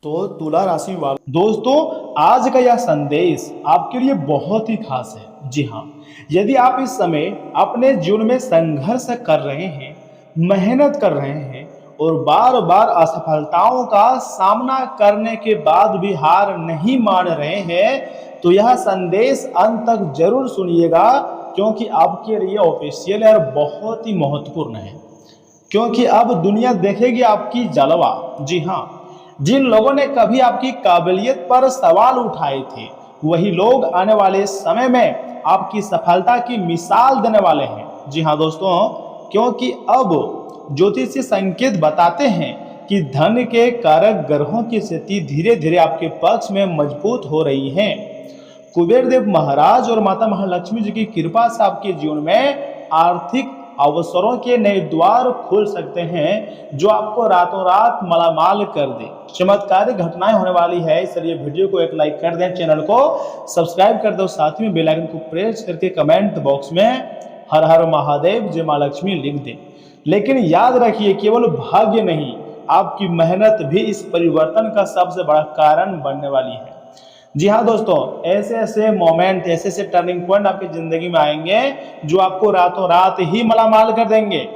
तो तुला राशि वाला दोस्तों, आज का यह संदेश आपके लिए बहुत ही खास है। जी हाँ, यदि आप इस समय अपने जीवन में संघर्ष कर रहे हैं, मेहनत कर रहे हैं और बार बार असफलताओं का सामना करने के बाद भी हार नहीं मान रहे हैं, तो यह संदेश अंत तक जरूर सुनिएगा, क्योंकि आपके लिए ऑफिशियल है और बहुत ही महत्वपूर्ण है। क्योंकि अब दुनिया देखेगी आपकी जलवा। जी हाँ, जिन लोगों ने कभी आपकी काबिलियत पर सवाल उठाए थे, वही लोग आने वाले समय में आपकी सफलता की मिसाल देने वाले हैं। जी हाँ दोस्तों, क्योंकि अब ज्योतिषीय संकेत बताते हैं कि धन के कारक ग्रहों की स्थिति धीरे धीरे आपके पक्ष में मजबूत हो रही है। कुबेर देव महाराज और माता महालक्ष्मी जी की कृपा से आपके जीवन में आर्थिक अवसरों के नए द्वार खुल सकते हैं, जो आपको रातों रात मालामाल कर दे। चमत्कारिक घटनाएं होने वाली है, इसलिए वीडियो को एक लाइक कर दें, चैनल को सब्सक्राइब कर दो, साथ में बेल आइकन को प्रेस करके कमेंट बॉक्स में हर हर महादेव जय मां लक्ष्मी लिख दें। लेकिन याद रखिए, केवल भाग्य नहीं, आपकी मेहनत भी इस परिवर्तन का सबसे बड़ा कारण बनने वाली है। जी हाँ दोस्तों, ऐसे ऐसे मोमेंट, ऐसे ऐसे टर्निंग पॉइंट आपकी जिंदगी में आएंगे जो आपको रातों रात ही मालामाल कर देंगे।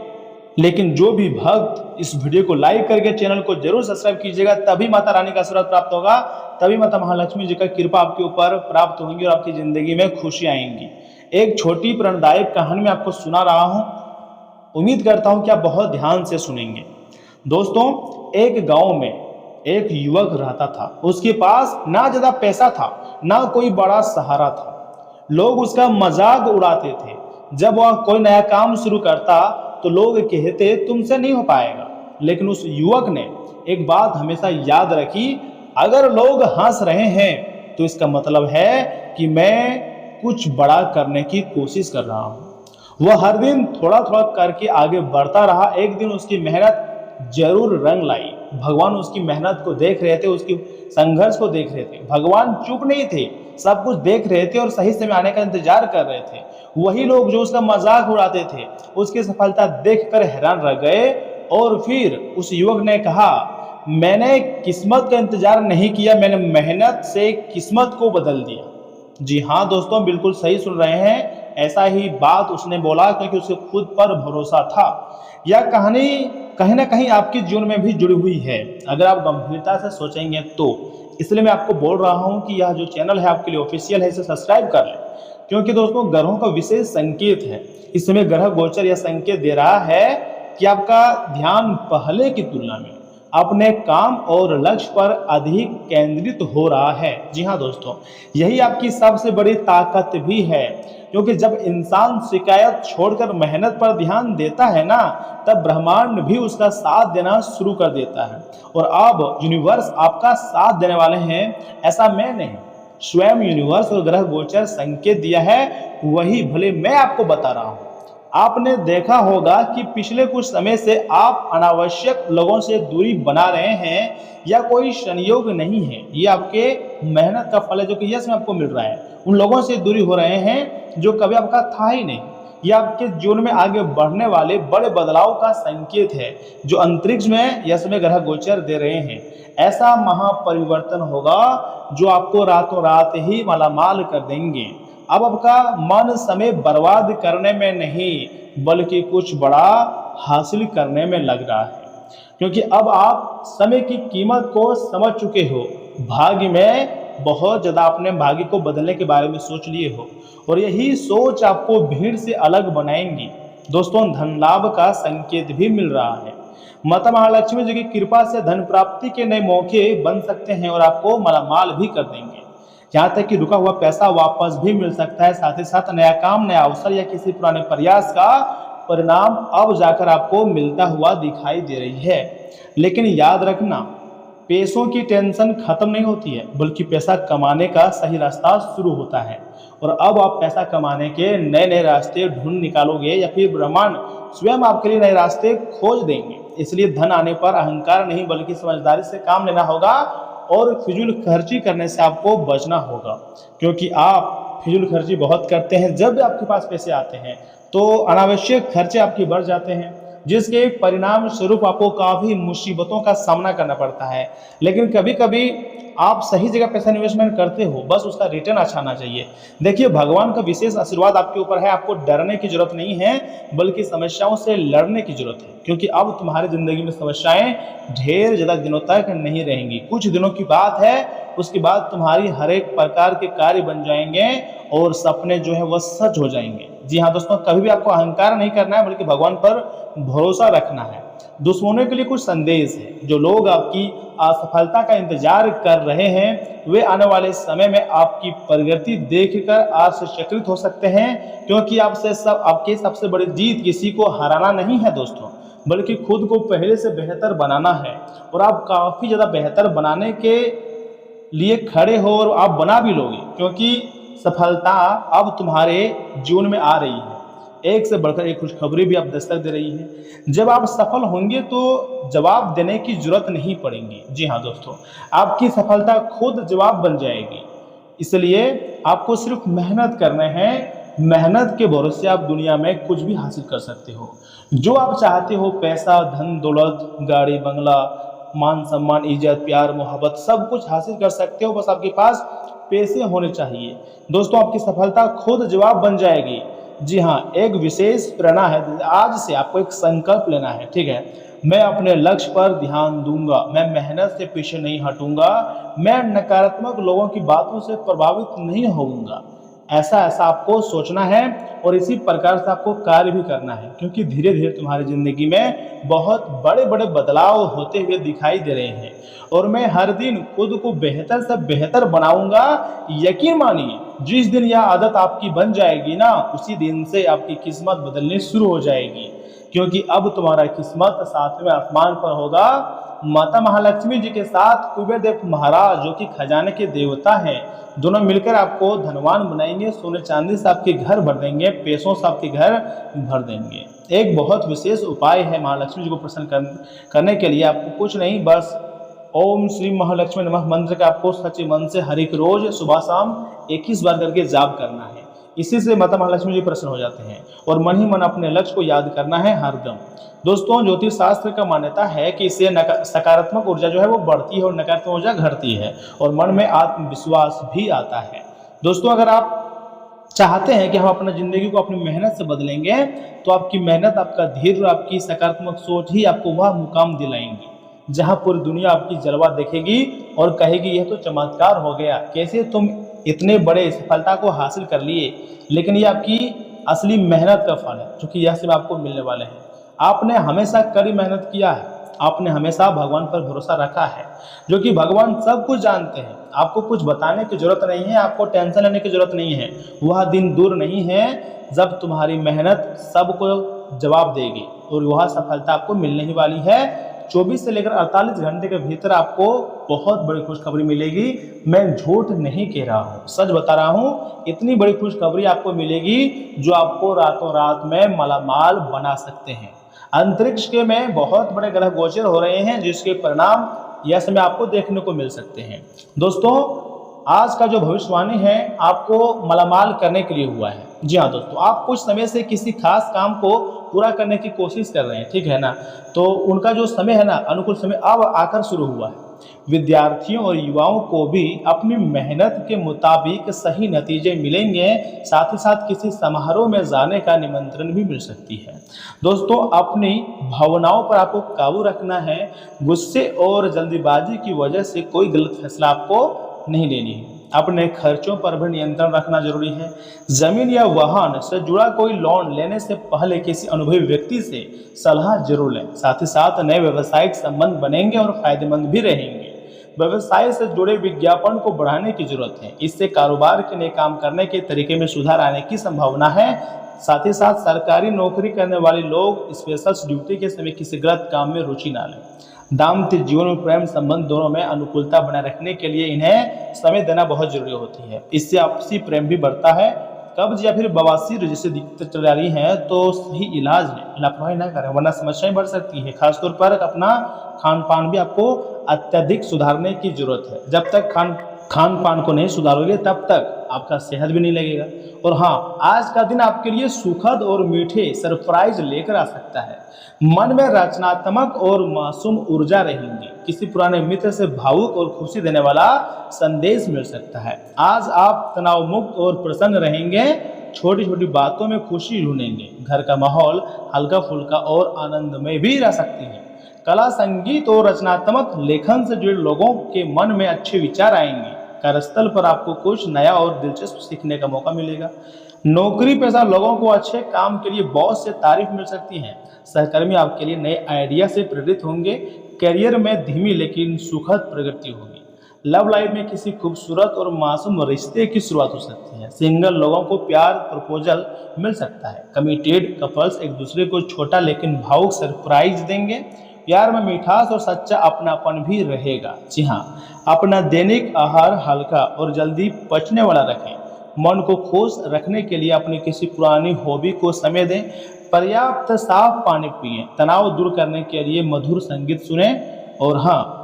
लेकिन जो भी भक्त इस वीडियो को लाइक करके चैनल को जरूर सब्सक्राइब कीजिएगा, तभी माता रानी का आशीर्वाद प्राप्त होगा, तभी माता महालक्ष्मी जी का कृपा आपके ऊपर प्राप्त होंगी और आपकी जिंदगी में खुशी आएंगी। एक छोटी प्रेरणादायक कहानी में आपको सुना रहा हूं, उम्मीद करता हूं कि आप बहुत ध्यान से सुनेंगे। दोस्तों, एक गांव में एक युवक रहता था। उसके पास ना ज्यादा पैसा था, ना कोई बड़ा सहारा था। लोग उसका मजाक उड़ाते थे। जब वह कोई नया काम शुरू करता तो लोग कहते तुमसे नहीं हो पाएगा। लेकिन उस युवक ने एक बात हमेशा याद रखी, अगर लोग हंस रहे हैं तो इसका मतलब है कि मैं कुछ बड़ा करने की कोशिश कर रहा हूं। वह हर दिन थोड़ा थोड़ा करके आगे बढ़ता रहा। एक दिन उसकी मेहनत जरूर रंग लाई। भगवान उसकी मेहनत को देख रहे थे, उसकी संघर्ष को देख रहे थे। भगवान चुप नहीं थे, सब कुछ देख रहे थे और सही समय आने का इंतजार कर रहे थे। वही लोग जो उसका मजाक उड़ाते थे, उसकी सफलता देखकर हैरान रह गए। और फिर उस युवक ने कहा, मैंने किस्मत का इंतजार नहीं किया, मैंने मेहनत से किस्मत को बदल दिया। जी हाँ दोस्तों, बिल्कुल सही सुन रहे हैं, ऐसा ही बात उसने बोला, क्योंकि उसे खुद पर भरोसा था। यह कहानी कहीं ना कहीं आपके जीवन में भी जुड़ी हुई है, अगर आप गंभीरता से सोचेंगे तो। इसलिए मैं आपको बोल रहा हूं कि यह जो चैनल है आपके लिए ऑफिशियल है, इसे सब्सक्राइब कर लें। क्योंकि दोस्तों, ग्रहों का विशेष संकेत है। इस समय ग्रह गोचर यह संकेत दे रहा है कि आपका ध्यान पहले की तुलना में अपने काम और लक्ष्य पर अधिक केंद्रित हो रहा है। जी हाँ दोस्तों, यही आपकी सबसे बड़ी ताकत भी है। क्योंकि जब इंसान शिकायत छोड़कर मेहनत पर ध्यान देता है ना, तब ब्रह्मांड भी उसका साथ देना शुरू कर देता है। और अब यूनिवर्स आपका साथ देने वाले हैं, ऐसा मैं नहीं, स्वयं यूनिवर्स और ग्रह गोचर संकेत दिया है, वही भले मैं आपको बता रहा हूँ। आपने देखा होगा कि पिछले कुछ समय से आप अनावश्यक लोगों से दूरी बना रहे हैं, या कोई संयोग नहीं है, ये आपके मेहनत का फल है, जो कि यश में आपको मिल रहा है। उन लोगों से दूरी हो रहे हैं जो कभी आपका था ही नहीं। यह आपके जीवन में आगे बढ़ने वाले बड़े बदलाव का संकेत है, जो अंतरिक्ष में यश में ग्रह गोचर दे रहे हैं। ऐसा महापरिवर्तन होगा जो आपको रातों रात ही मालामाल कर देंगे। अब आपका मन समय बर्बाद करने में नहीं, बल्कि कुछ बड़ा हासिल करने में लग रहा है। क्योंकि अब आप समय की कीमत को समझ चुके हो। भाग्य में बहुत ज्यादा अपने भाग्य को बदलने के बारे में सोच लिए हो, और यही सोच आपको भीड़ से अलग बनाएंगी। दोस्तों, धन लाभ का संकेत भी मिल रहा है। माता महालक्ष्मी जी की कृपा से धन प्राप्ति के नए मौके बन सकते हैं और आपको मालामाल भी कर देंगे। यहाँ तक कि रुका हुआ पैसा वापस भी मिल सकता है। साथ ही साथ नया काम, नया अवसर या किसी पुराने प्रयास का परिणाम अब जाकर आपको मिलता हुआ दिखाई दे रही है। लेकिन याद रखना, पैसों की टेंशन खत्म नहीं होती है, बल्कि पैसा कमाने का सही रास्ता शुरू होता है। और अब आप पैसा कमाने के नए नए रास्ते ढूंढ निकालोगे, या फिर ब्रह्मांड स्वयं आपके लिए नए रास्ते खोज देंगे। इसलिए धन आने पर अहंकार नहीं, बल्कि समझदारी से काम लेना होगा, और फिजूल खर्ची करने से आपको बचना होगा। क्योंकि आप फिजूल खर्ची बहुत करते हैं। जब भी आपके पास पैसे आते हैं तो अनावश्यक खर्चे आपके बढ़ जाते हैं। जिसके परिणाम स्वरूप आपको काफ़ी मुसीबतों का सामना करना पड़ता है। लेकिन कभी कभी आप सही जगह पैसा इन्वेस्टमेंट करते हो, बस उसका रिटर्न अच्छा आना चाहिए। देखिए, भगवान का विशेष आशीर्वाद आपके ऊपर है, आपको डरने की जरूरत नहीं है, बल्कि समस्याओं से लड़ने की जरूरत है। क्योंकि अब तुम्हारी जिंदगी में समस्याएं ढेर ज़्यादा दिनों तक नहीं रहेंगी, कुछ दिनों की बात है। उसके बाद तुम्हारी हर एक प्रकार के कार्य बन जाएंगे और सपने जो है वह सच हो जाएंगे। जी हाँ दोस्तों, कभी भी आपको अहंकार नहीं करना है, बल्कि भगवान पर भरोसा रखना है। दुश्मनों के लिए कुछ संदेश है। जो लोग आपकी असफलता का इंतजार कर रहे हैं, वे आने वाले समय में आपकी प्रगति देखकर आश्चर्यचकित हो सकते हैं, क्योंकि आपकी सबसे बड़ी जीत किसी को हराना नहीं है दोस्तों, बल्कि खुद को पहले से बेहतर बनाना है। और आप काफ़ी ज़्यादा बेहतर बनाने के लिए खड़े हो और आप बना भी लोगे, क्योंकि सफलता अब तुम्हारे जीवन में आ रही है। एक से बढ़कर एक खुशखबरी भी आप दस्तक दे रही है। जब आप सफल होंगे तो जवाब देने की जरूरत नहीं पड़ेगी। जी हाँ दोस्तों, आपकी सफलता खुद जवाब बन जाएगी। इसलिए आपको सिर्फ मेहनत करना है। मेहनत के भरोसे आप दुनिया में कुछ भी हासिल कर सकते हो। जो आप चाहते हो, पैसा, धन दौलत, गाड़ी बंगला, मान सम्मान, इज्जत, प्यार, मोहब्बत, सब कुछ हासिल कर सकते हो। बस आपके पास पैसे होने चाहिए। दोस्तों, आपकी सफलता खुद जवाब बन जाएगी। जी हाँ, एक विशेष प्रेरणा है। आज से आपको एक संकल्प लेना है, ठीक है। मैं अपने लक्ष्य पर ध्यान दूंगा, मैं मेहनत से पीछे नहीं हटूंगा, मैं नकारात्मक लोगों की बातों से प्रभावित नहीं होऊंगा। ऐसा ऐसा आपको सोचना है और इसी प्रकार से आपको कार्य भी करना है, क्योंकि धीरे धीरे तुम्हारी जिंदगी में बहुत बड़े बड़े बदलाव होते हुए दिखाई दे रहे हैं। और मैं हर दिन खुद को बेहतर से बेहतर बनाऊंगा। यकीन मानिए, जिस दिन यह आदत आपकी बन जाएगी ना, उसी दिन से आपकी किस्मत बदलनी शुरू हो जाएगी। क्योंकि अब तुम्हारा किस्मत सातवें आसमान पर होगा। माता महालक्ष्मी जी के साथ कुबेर देव महाराज, जो कि खजाने के देवता हैं, दोनों मिलकर आपको धनवान बनाएंगे। सोने चांदी से आपके घर भर देंगे, पैसों से आपके घर भर देंगे। एक बहुत विशेष उपाय है महालक्ष्मी जी को प्रसन्न करने के लिए। आपको कुछ नहीं, बस ओम श्री महालक्ष्मी नमः मंत्र का आपको सच्चे मन से हर एक रोज सुबह शाम 21 बार करके जाप करना है। इसी से माता महालक्ष्मी जी प्रसन्न हो जाते हैं। और मन ही मन अपने लक्ष्य को याद करना है हरदम। दोस्तों, ज्योतिष शास्त्र का मान्यता है कि इससे सकारात्मक ऊर्जा जो है वो बढ़ती है और नकारात्मक ऊर्जा घटती है, और मन में आत्मविश्वास भी आता है। दोस्तों, अगर आप चाहते हैं कि हम अपना जिंदगी को अपनी मेहनत से बदलेंगे, तो आपकी मेहनत, आपका धैर्य और आपकी सकारात्मक सोच ही आपको वह मुकाम दिलाएंगे जहां पूरी दुनिया आपकी जलवा देखेगी और कहेगी, यह तो चमत्कार हो गया, कैसे तुम इतने बड़े सफलता को हासिल कर लिए। लेकिन ये आपकी असली मेहनत का फल है, क्योंकि यह सिर्फ आपको मिलने वाले हैं। आपने हमेशा कड़ी मेहनत किया है, आपने हमेशा भगवान पर भरोसा रखा है, जो कि भगवान सब कुछ जानते हैं। आपको कुछ बताने की जरूरत नहीं है, आपको टेंशन लेने की जरूरत नहीं है। वह दिन दूर नहीं है जब तुम्हारी मेहनत सबको जवाब देगी और वह सफलता आपको मिलने ही वाली है। 24 से लेकर 48 घंटे के भीतर आपको बहुत बड़ी खुशखबरी मिलेगी। मैं झूठ नहीं कह रहा हूँ, सच बता रहा हूँ। इतनी बड़ी खुशखबरी आपको मिलेगी जो आपको रातों रात में मालामाल बना सकते हैं। अंतरिक्ष के में बहुत बड़े ग्रह गोचर हो रहे हैं, जिसके परिणाम यह समय आपको देखने को मिल सकते हैं। दोस्तों, आज का जो भविष्यवाणी है आपको मालामाल करने के लिए हुआ है। जी हाँ दोस्तों, आप कुछ समय से किसी खास काम को पूरा करने की कोशिश कर रहे हैं, ठीक है ना। तो उनका जो समय है ना, अनुकूल समय अब आकर शुरू हुआ है। विद्यार्थियों और युवाओं को भी अपनी मेहनत के मुताबिक सही नतीजे मिलेंगे। साथ ही साथ किसी समारोह में जाने का निमंत्रण भी मिल सकती है। दोस्तों, अपनी भावनाओं पर आपको काबू रखना है। गुस्से और जल्दीबाजी की वजह से कोई गलत फैसला आपको नहीं लेनी है। अपने खर्चों पर भी नियंत्रण रखना जरूरी है। जमीन या वाहन से जुड़ा कोई लोन लेने से पहले किसी अनुभवी व्यक्ति से सलाह जरूर लें। साथ ही साथ नए व्यावसायिक संबंध बनेंगे और फायदेमंद भी रहेंगे। व्यवसाय से जुड़े विज्ञापन को बढ़ाने की जरूरत है। इससे कारोबार के नए काम करने के तरीके में सुधार आने की संभावना है। साथ ही साथ सरकारी नौकरी करने वाले लोग स्पेशल ड्यूटी के समय किसी गलत काम में रुचि ना लें। दाम्पत्य जीवन में प्रेम संबंध दोनों में अनुकूलता बनाए रखने के लिए इन्हें समय देना बहुत जरूरी होती है। इससे आपसी प्रेम भी बढ़ता है। कब्ज या फिर बवासीर जैसे दिक्कत चल रही है तो सही इलाज है, लापरवाही ना करें, वरना समस्याएं बढ़ सकती है। खासतौर पर अपना खान पान भी आपको अत्यधिक सुधारने की जरूरत है। जब तक खान पान को नहीं सुधारोगे तब तक आपका सेहत भी नहीं लगेगा। और हाँ, आज का दिन आपके लिए सुखद और मीठे सरप्राइज लेकर आ सकता है। मन में रचनात्मक और मासूम ऊर्जा रहेंगी। किसी पुराने मित्र से भावुक और खुशी देने वाला संदेश मिल सकता है। आज आप तनाव मुक्त और प्रसन्न रहेंगे। छोटी छोटी बातों में खुशी ढूंढेंगे। घर का माहौल हल्का फुल्का और आनंदमय भी रह सकती है। कला, संगीत और रचनात्मक लेखन से जुड़े लोगों के मन में अच्छे विचार आएंगे। कार्यस्थल पर आपको कुछ नया और दिलचस्प सीखने का मौका मिलेगा। नौकरी पेशा लोगों को अच्छे काम के लिए बॉस से तारीफ मिल सकती है। सहकर्मी आपके लिए नए आइडिया से प्रेरित होंगे। करियर में धीमी लेकिन सुखद प्रगति होगी। लव लाइफ में किसी खूबसूरत और मासूम रिश्ते की शुरुआत हो सकती है। सिंगल लोगों को प्यार प्रपोजल मिल सकता है। कमिटेड कपल्स एक दूसरे को छोटा लेकिन भावुक सरप्राइज देंगे। प्यार में मिठास और सच्चा अपनापन भी रहेगा। जी हाँ, अपना दैनिक आहार हल्का और जल्दी पचने वाला रखें। मन को खुश रखने के लिए अपनी किसी पुरानी हॉबी को समय दें। पर्याप्त साफ पानी पिएं। तनाव दूर करने के लिए मधुर संगीत सुनें। और हाँ,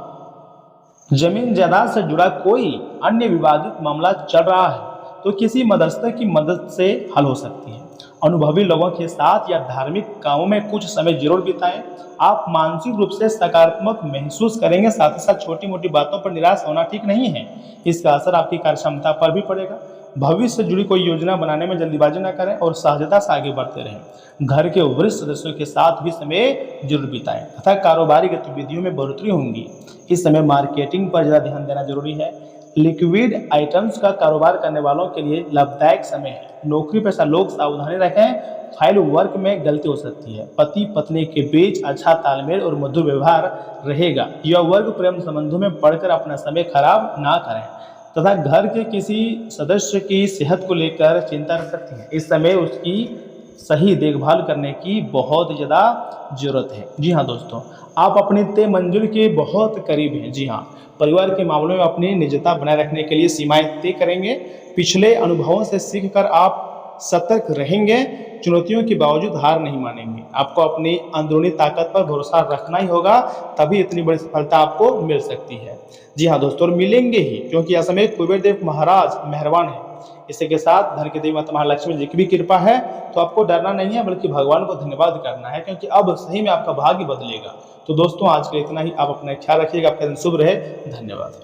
जमीन जायदाद से जुड़ा कोई अन्य विवादित मामला चल रहा है तो किसी मध्यस्थ की मदद से हल हो सकती है। अनुभवी लोगों के साथ या धार्मिक कामों में कुछ समय जरूर बिताएं। आप मानसिक रूप से सकारात्मक महसूस करेंगे। साथ ही साथ छोटी मोटी बातों पर निराश होना ठीक नहीं है। इसका असर आपकी कार्य क्षमता पर भी पड़ेगा। भविष्य से जुड़ी कोई योजना बनाने में जल्दीबाजी न करें और सहजता से आगे बढ़ते रहें। घर के वरिष्ठ सदस्यों के साथ भी समय जरूर बिताएं तथा कारोबारी गतिविधियों में बढ़ोतरी होंगी। इस समय मार्केटिंग पर ज़्यादा ध्यान देना जरूरी है। लिक्विड आइटम्स का कारोबार करने वालों के लिए लाभदायक समय है। नौकरी पेशा लोग सावधानी रखें। फाइल वर्क में गलती हो सकती है। पति पत्नी के बीच अच्छा तालमेल और मधुर व्यवहार रहेगा। युवा वर्ग प्रेम संबंधों में पढ़कर अपना समय खराब ना करें तथा घर के किसी सदस्य की सेहत को लेकर चिंता रख सकती है। इस समय उसकी सही देखभाल करने की बहुत ज़्यादा जरूरत है। जी हाँ दोस्तों, आप अपनी तय मंजिल के बहुत करीब हैं। जी हाँ, परिवार के मामलों में अपनी निजता बनाए रखने के लिए सीमाएं तय करेंगे। पिछले अनुभवों से सीखकर आप सतर्क रहेंगे। चुनौतियों के बावजूद हार नहीं मानेंगे। आपको अपनी अंदरूनी ताकत पर भरोसा रखना ही होगा, तभी इतनी बड़ी सफलता आपको मिल सकती है। जी हाँ दोस्तों, और मिलेंगे ही, क्योंकि असमय कुबेर देव महाराज मेहरबान है। इसी के साथ धन की देवी माता महालक्ष्मी जी की भी कृपा है। तो आपको डरना नहीं है, बल्कि भगवान को धन्यवाद करना है, क्योंकि अब सही में आपका भाग्य बदलेगा। तो दोस्तों, आज के इतना ही। आप अपना ख्याल रखिएगा। आपका दिन शुभ रहे। धन्यवाद।